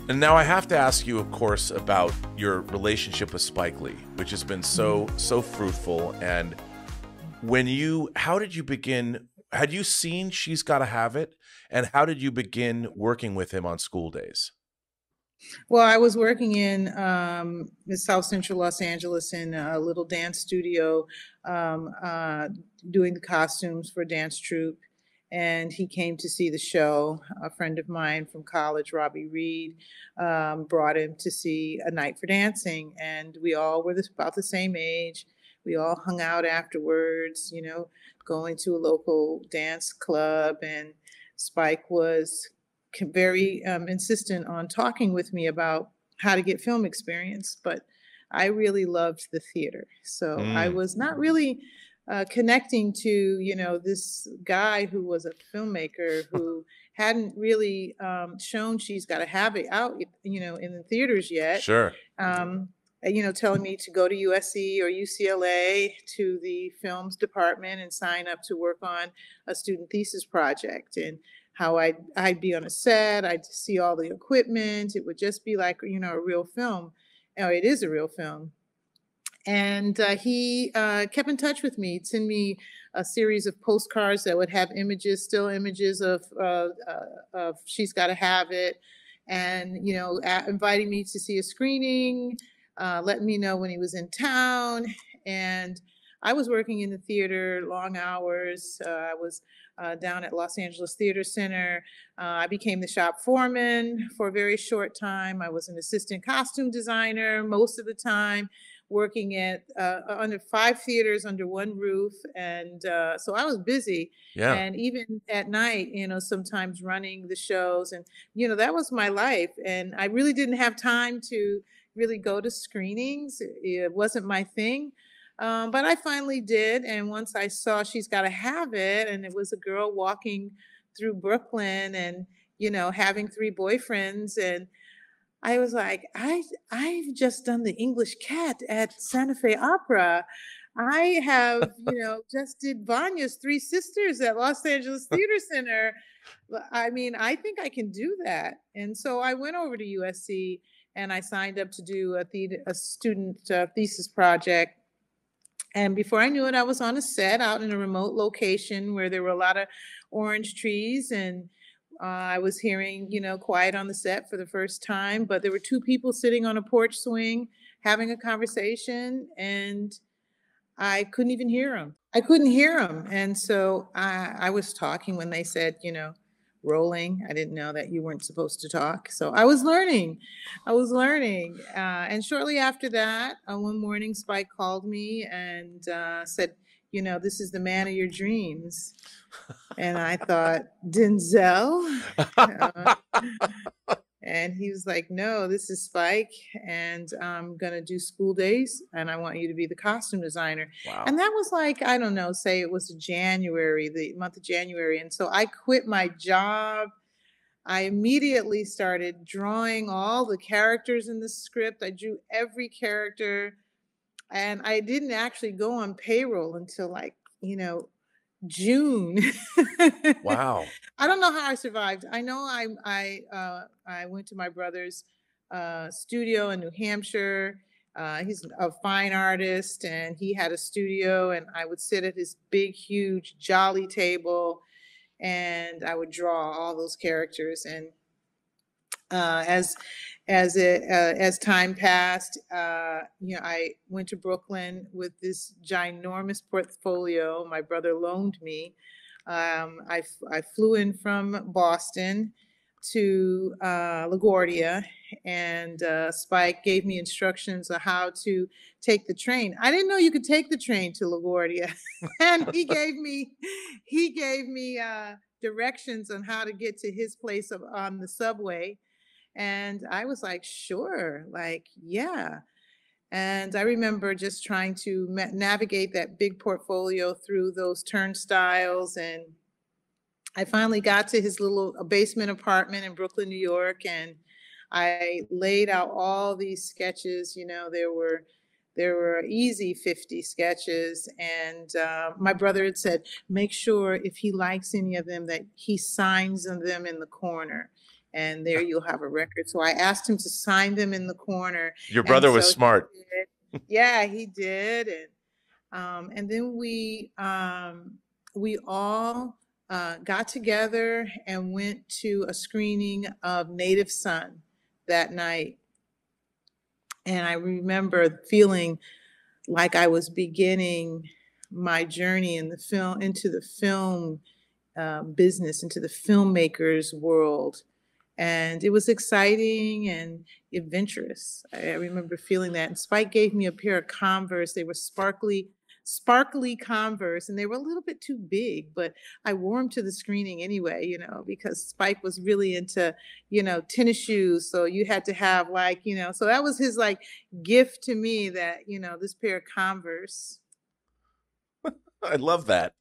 And now I have to ask you, of course, about your relationship with Spike Lee, which has been so fruitful. And how did you begin? Had you seen She's Gotta Have It? And how did you begin working with him on School Days? Well, I was working in South Central Los Angeles in a little dance studio, doing the costumes for a dance troupe. And he came to see the show. A friend of mine from college, Robbie Reed, brought him to see A Night for Dancing. And we all were about the same age. We all hung out afterwards, going to a local dance club. And Spike was very insistent on talking with me about how to get film experience, but I really loved the theater. So I was not really connecting to, this guy who was a filmmaker who hadn't really shown She's Gotta Have It out, in the theaters yet. Sure. Telling me to go to USC or UCLA to the films department and sign up to work on a student thesis project, and how I'd be on a set, I'd see all the equipment. It would just be like, a real film. It is a real film. And he kept in touch with me. He'd send me a series of postcards that would have still images of She's Gotta Have It. And, inviting me to see a screening, letting me know when he was in town. And I was working in the theater, long hours. I was down at Los Angeles Theater Center. I became the shop foreman for a very short time. I was an assistant costume designer most of the time, working at under 5 theaters under one roof. And so I was busy. Yeah. And even at night, sometimes running the shows. And, that was my life. And I really didn't have time to really go to screenings. It wasn't my thing. But I finally did. And once I saw She's Gotta Have It, and it was a girl walking through Brooklyn and, having 3 boyfriends. And I was like, I've just done the English Cat at Santa Fe Opera. I have, just did Vanya's 3 Sisters at Los Angeles Theater Center. I mean, I think I can do that. And so I went over to USC and I signed up to do a student thesis project. And before I knew it, I was on a set out in a remote location where there were a lot of orange trees. And I was hearing, quiet on the set for the first time. But there were 2 people sitting on a porch swing having a conversation. And I couldn't even hear them. I couldn't hear them. And so I was talking when they said, rolling. I didn't know that you weren't supposed to talk. So I was learning. And shortly after that, one morning, Spike called me and said, this is the man of your dreams. And I thought, Denzel? And he was like, no, this is Spike. And I'm going to do School Days. And I want you to be the costume designer. Wow. And that was like, I don't know, say it was the month of January. And so I quit my job. I immediately started drawing all the characters in the script. I drew every character. And I didn't actually go on payroll until June. Wow. I don't know how I survived. I know I went to my brother's studio in New Hampshire. He's a fine artist, and he had a studio, and I would sit at his big, huge, jolly table, and I would draw all those characters. And as time passed, I went to Brooklyn with this ginormous portfolio my brother loaned me. I flew in from Boston to LaGuardia, and Spike gave me instructions on how to take the train. I didn't know you could take the train to LaGuardia, and he gave me directions on how to get to his place on the subway. And I was like, sure, yeah. And I remember just trying to navigate that big portfolio through those turnstiles. And I finally got to his little basement apartment in Brooklyn, New York. And I laid out all these sketches. There were easy 50 sketches. And my brother had said, make sure if he likes any of them that he signs them in the corner. and there you'll have a record. So I asked him to sign them in the corner. Your And brother was so smart. he did. Yeah, he did. And then we all got together and went to a screening of Native Son that night. And I remember feeling like I was beginning my journey in the film, into the film business, into the filmmaker's world. And it was exciting and adventurous. I remember feeling that. And Spike gave me a pair of Converse. They were sparkly Converse, and they were a little bit too big, but I wore them to the screening anyway, you know, because Spike was really into, you know, tennis shoes. So you had to have like, you know, so that was his like gift to me, that, you know, this pair of Converse. I love that.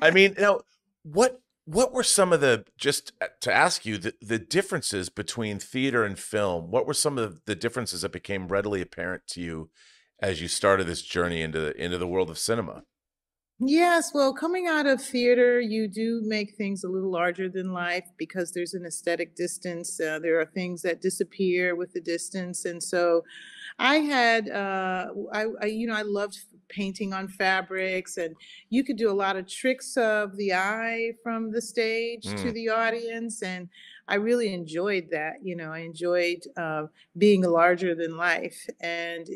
I mean, you know, what were some of the, just to ask you, the differences between theater and film? What were some of the differences that became readily apparent to you as you started this journey into the world of cinema? Yes, well, coming out of theater, you do make things a little larger than life because there's an aesthetic distance. There are things that disappear with the distance, and so I had, you know, I loved painting on fabrics, and you could do a lot of tricks of the eye from the stage to the audience, and I really enjoyed that. You know, I enjoyed being larger than life, and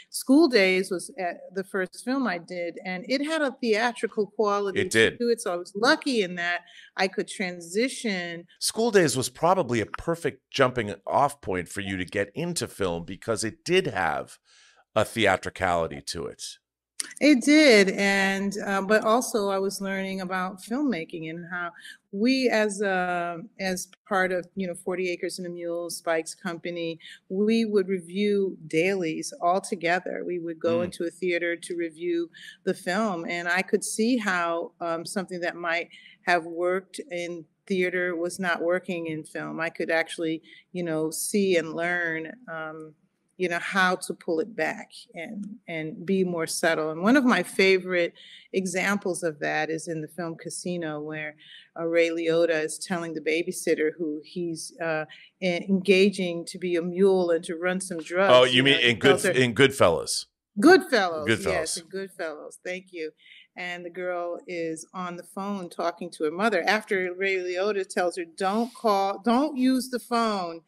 School Days was the first film I did, and it had a theatrical quality It did. to it. So I was lucky in that I could transition. School Days was probably a perfect jumping off point for you to get into film because it did have a theatricality to it. It did, and but also I was learning about filmmaking and how we, as part of, you know, 40 Acres and a Mule, Spike's company, we would review dailies all together. We would go into a theater to review the film, and I could see how something that might have worked in theater was not working in film. I could actually, you know, see and learn. You know, how to pull it back and be more subtle. And one of my favorite examples of that is in the film Casino, where Ray Liotta is telling the babysitter who he's engaging to be a mule and to run some drugs. Oh, you mean in Goodfellas? Goodfellas, yes, in Goodfellas. Thank you. And the girl is on the phone talking to her mother after Ray Liotta tells her, don't use the phone.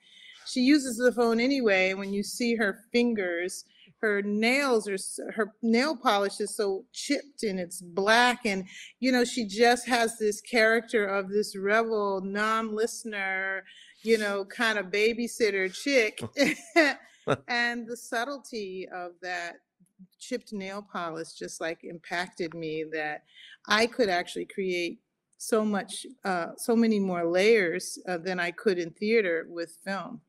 She uses the phone anyway. When you see her fingers, her nail polish is so chipped and it's black. And, you know, she just has this character of this rebel, non-listener, you know, kind of babysitter chick. And the subtlety of that chipped nail polish just like impacted me, that I could actually create so many more layers than I could in theater with film.